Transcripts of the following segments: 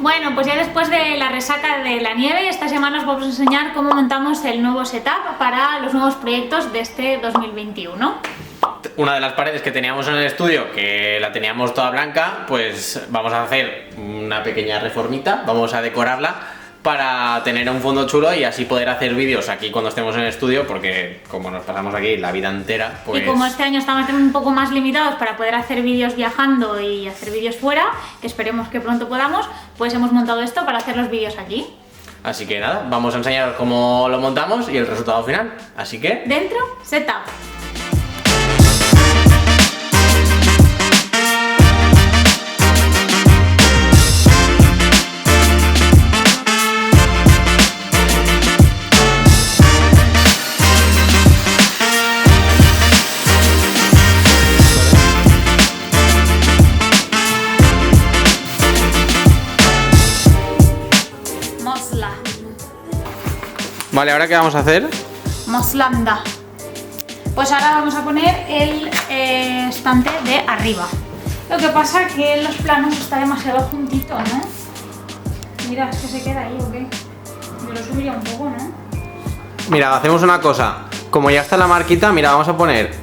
Bueno, pues ya después de la resaca de la nieve, esta semana os vamos a enseñar cómo montamos el nuevo setup para los nuevos proyectos de este 2021. Una de las paredes que teníamos en el estudio, que la teníamos toda blanca, pues vamos a hacer una pequeña reformita, vamos a decorarla para tener un fondo chulo y así poder hacer vídeos aquí cuando estemos en el estudio, porque como nos pasamos aquí la vida entera, pues... Y como este año estamos un poco más limitados para poder hacer vídeos viajando y hacer vídeos fuera, que esperemos que pronto podamos, pues hemos montado esto para hacer los vídeos aquí. Así que nada, vamos a enseñar cómo lo montamos y el resultado final. Así que... Dentro, setup. Vale, ¿ahora qué vamos a hacer? Moslanda. Pues ahora vamos a poner el estante de arriba. Lo que pasa es que en los planos está demasiado juntito, ¿no? Mira, es que se queda ahí, ¿o qué? Yo lo subiría un poco, ¿no? Mira, hacemos una cosa. Como ya está la marquita, mira, vamos a poner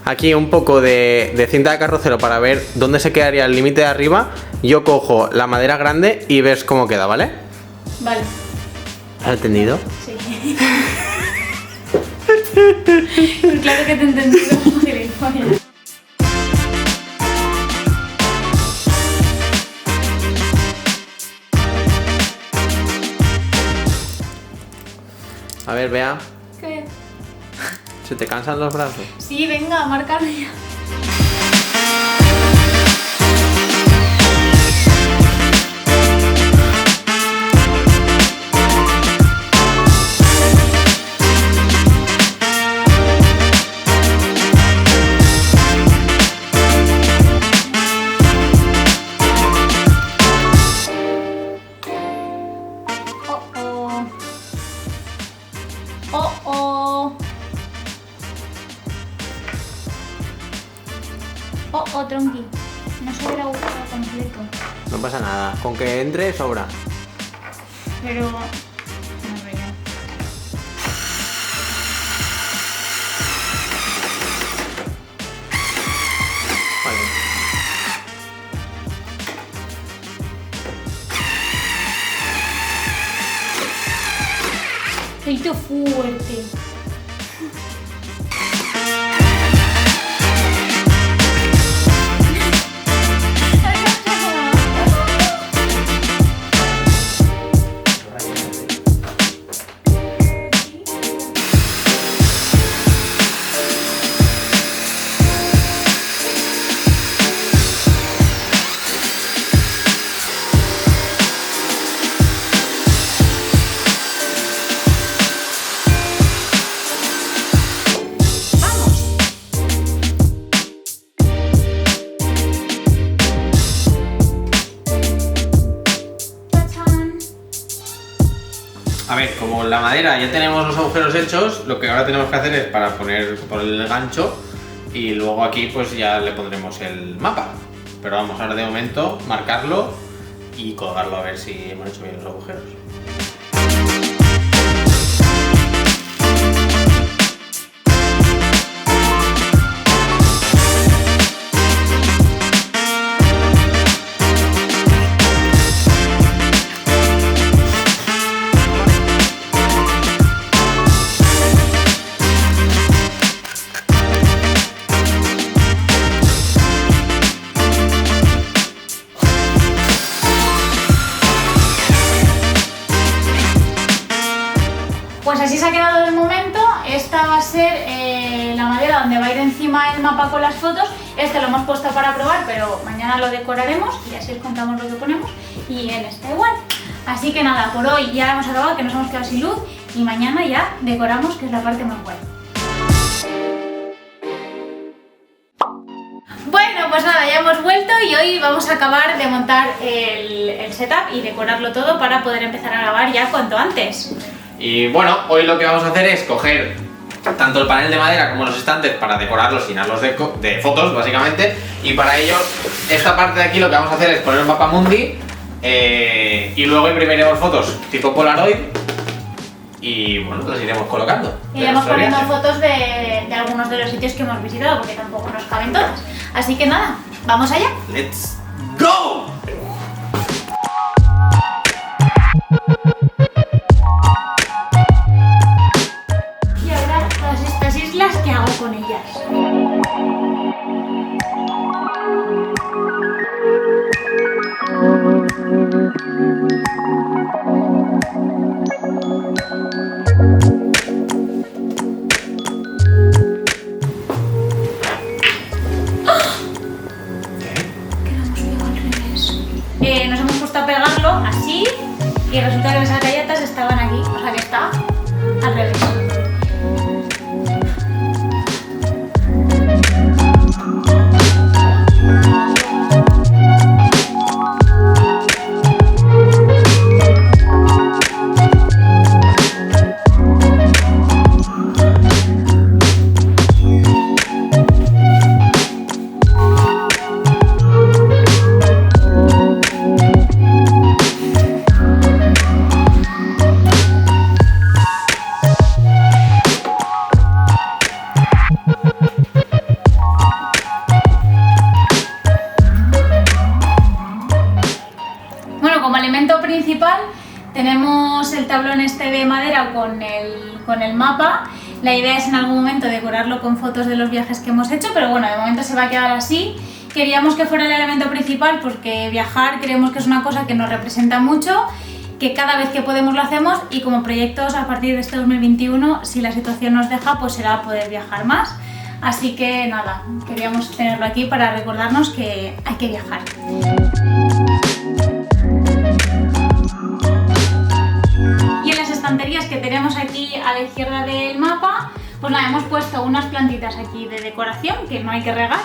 aquí un poco de cinta de carrocero para ver dónde se quedaría el límite de arriba. Yo cojo la madera grande y ves cómo queda, ¿vale? Vale. ¿Has entendido? Sí. Claro que te he entendido, gilipollas. A ver, Bea, ¿Qué? ¿se te cansan los brazos? Sí, venga, márcalo ya. Tronqui, no se ve el agujero completo. No pasa nada, con que entre sobra. Pero... no veo. Vale. Peito fuerte. A ver, como la madera ya tenemos los agujeros hechos, lo que ahora tenemos que hacer es para poner el gancho y luego aquí pues ya le pondremos el mapa. Pero vamos ahora de momento marcarlo y colgarlo a ver si hemos hecho bien los agujeros. Pues así se ha quedado de momento. Esta va a ser la madera donde va a ir encima el mapa con las fotos. Este lo hemos puesto para probar, pero mañana lo decoraremos y así os contamos lo que ponemos. Y en esta igual. Así que nada, por hoy ya hemos acabado, que nos hemos quedado sin luz. Y mañana ya decoramos, que es la parte más guay. Bueno, pues nada, ya hemos vuelto y hoy vamos a acabar de montar el setup y decorarlo todo para poder empezar a grabar ya cuanto antes. Y bueno, hoy lo que vamos a hacer es coger tanto el panel de madera como los estantes para decorarlos, llenarlos de fotos básicamente. Y para ello, esta parte de aquí lo que vamos a hacer es poner un mapa mundi Y luego imprimiremos fotos tipo Polaroid y bueno, las iremos colocando. Iremos poniendo fotos de algunos de los sitios que hemos visitado, porque tampoco nos caben todas. Así que nada, vamos allá. ¡Let's go! Y ahora todas estas islas, ¿qué hago con ellas? Nos hemos puesto a pegarlo así y resulta que esas galletas estaban aquí, o sea que está al revés. Bueno, como alimento principal tenemos el tablón este de madera con el mapa. La idea es en algún momento decorarlo con fotos de los viajes que hemos hecho, pero bueno, de momento se va a quedar así. Queríamos que fuera el elemento principal porque viajar creemos que es una cosa que nos representa mucho, que cada vez que podemos lo hacemos, y como proyectos a partir de este 2021, si la situación nos deja, pues será poder viajar más. Así que nada, queríamos tenerlo aquí para recordarnos que hay que viajar. Y en las estanterías que tenemos aquí a la izquierda del mapa, pues nada, hemos puesto unas plantitas aquí de decoración que no hay que regar.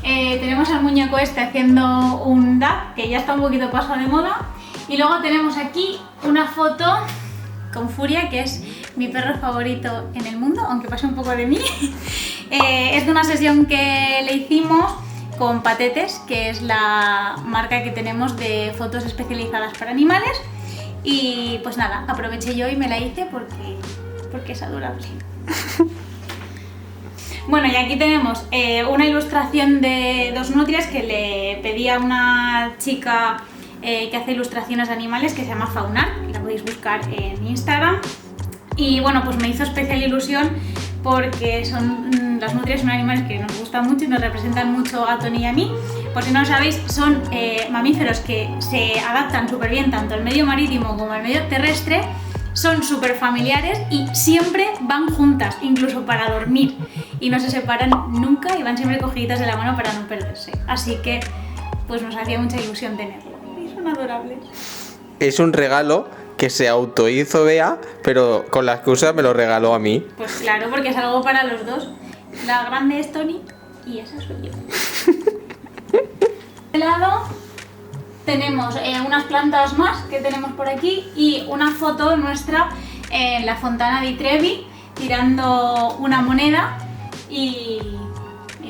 Tenemos al muñeco este haciendo un duck, que ya está un poquito pasado de moda. Y luego tenemos aquí una foto con Furia, que es mi perro favorito en el mundo, aunque pase un poco de mí. Es de una sesión que le hicimos con Patetes, que es la marca que tenemos de fotos especializadas para animales. Y pues nada, aproveché yo y me la hice porque es adorable. Bueno, y aquí tenemos una ilustración de dos nutrias que le pedí a una chica que hace ilustraciones de animales, que se llama Faunar, la podéis buscar en Instagram. Y bueno, pues me hizo especial ilusión porque las nutrias son animales que nos gustan mucho y nos representan mucho a Tony y a mí. Por si no lo sabéis, son mamíferos que se adaptan súper bien tanto al medio marítimo como al medio terrestre, son súper familiares y siempre van juntas, incluso para dormir, y no se separan nunca y van siempre cogiditas de la mano para no perderse. Así que pues nos hacía mucha ilusión tenerlo. Y son adorables. Es un regalo que se autohizo Bea, pero con la excusa me lo regaló a mí. Pues claro, porque es algo para los dos. La grande es Tony y esa soy yo. De lado tenemos unas plantas más que tenemos por aquí y una foto nuestra en la Fontana di Trevi tirando una moneda y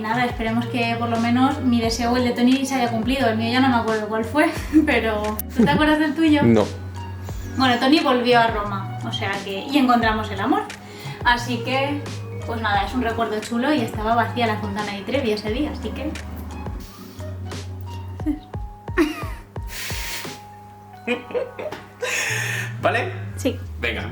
nada, esperemos que por lo menos mi deseo, el de Tony, se haya cumplido. El mío ya no me acuerdo cuál fue, pero ¿tú te acuerdas del tuyo? No. Bueno, Tony volvió a Roma, o sea que... y encontramos el amor. Así que, pues nada, es un recuerdo chulo y estaba vacía la Fontana di Trevi ese día, así que... ¿Vale? Sí. Venga.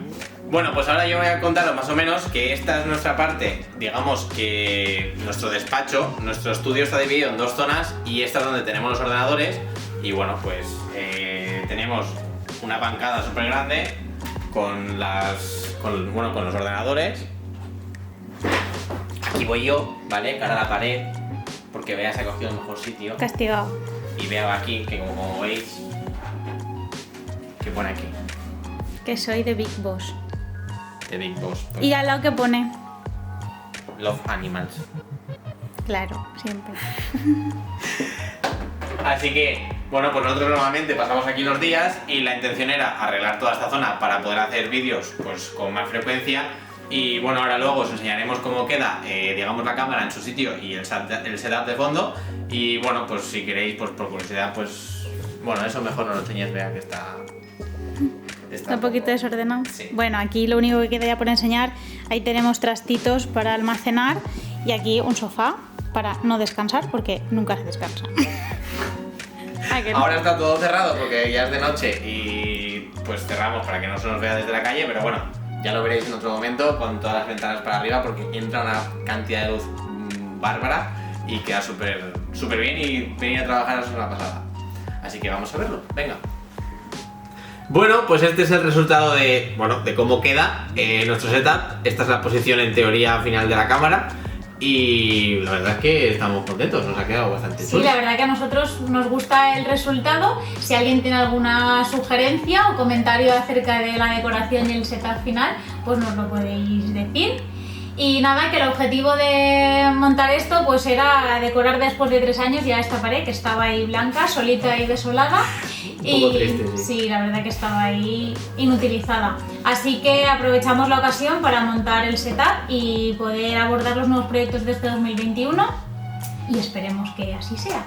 Bueno, pues ahora yo voy a contaros más o menos que esta es nuestra parte, digamos que nuestro despacho, nuestro estudio está dividido en dos zonas y esta es donde tenemos los ordenadores y bueno, pues tenemos una bancada súper grande con los ordenadores. Aquí voy yo, ¿vale? Cara a la pared, porque Bea se ha cogido el mejor sitio. Castigado. Y Bea va aquí, que como veis, ¿qué pone aquí? Que soy de Big Boss. The Big Boss. Pues, ¿Y al lado qué pone? Love Animals. Claro, siempre. Así que, bueno, pues nosotros normalmente pasamos aquí los días y la intención era arreglar toda esta zona para poder hacer vídeos pues con más frecuencia. Y bueno, ahora luego os enseñaremos cómo queda, digamos, la cámara en su sitio y el setup de fondo. Y bueno, pues si queréis, pues por curiosidad, pues Bueno, eso mejor no lo enseñes, vea que está un poquito desordenado. Sí. Bueno, aquí lo único que queda ya por enseñar, ahí tenemos trastitos para almacenar y aquí un sofá para no descansar porque nunca se descansa. ¿A que no? Ahora está todo cerrado porque ya es de noche y pues cerramos para que no se nos vea desde la calle, pero bueno, ya lo veréis en otro momento con todas las ventanas para arriba porque entra una cantidad de luz bárbara y queda súper bien y venía a trabajar la semana pasada. Así que vamos a verlo, venga. Bueno, pues este es el resultado de cómo queda nuestro setup. Esta es la posición en teoría final de la cámara y la verdad es que estamos contentos, nos ha quedado bastante chulo. Sí, la verdad que a nosotros nos gusta el resultado. Si alguien tiene alguna sugerencia o comentario acerca de la decoración y el setup final, pues nos lo podéis decir. Y nada, que el objetivo de montar esto pues era decorar después de 3 años ya esta pared que estaba ahí blanca, solita y desolada. Un poco triste, sí. Sí, la verdad que estaba ahí inutilizada. Así que aprovechamos la ocasión para montar el setup y poder abordar los nuevos proyectos de este 2021 y esperemos que así sea.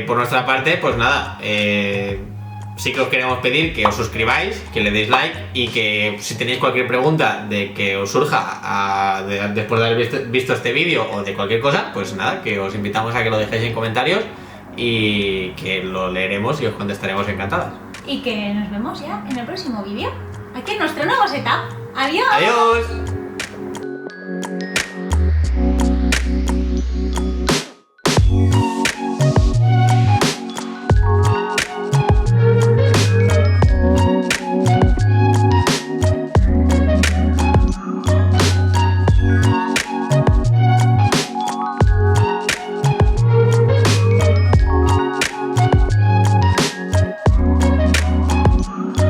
Por nuestra parte, pues nada, sí que os queremos pedir que os suscribáis, que le deis like y que si tenéis cualquier pregunta de que os surja después de haber visto este vídeo o de cualquier cosa, pues nada, que os invitamos a que lo dejéis en comentarios y que lo leeremos y os contestaremos encantadas. Y que nos vemos ya en el próximo vídeo. Aquí en nuestro nuevo setup. ¡Adiós! ¡Adiós!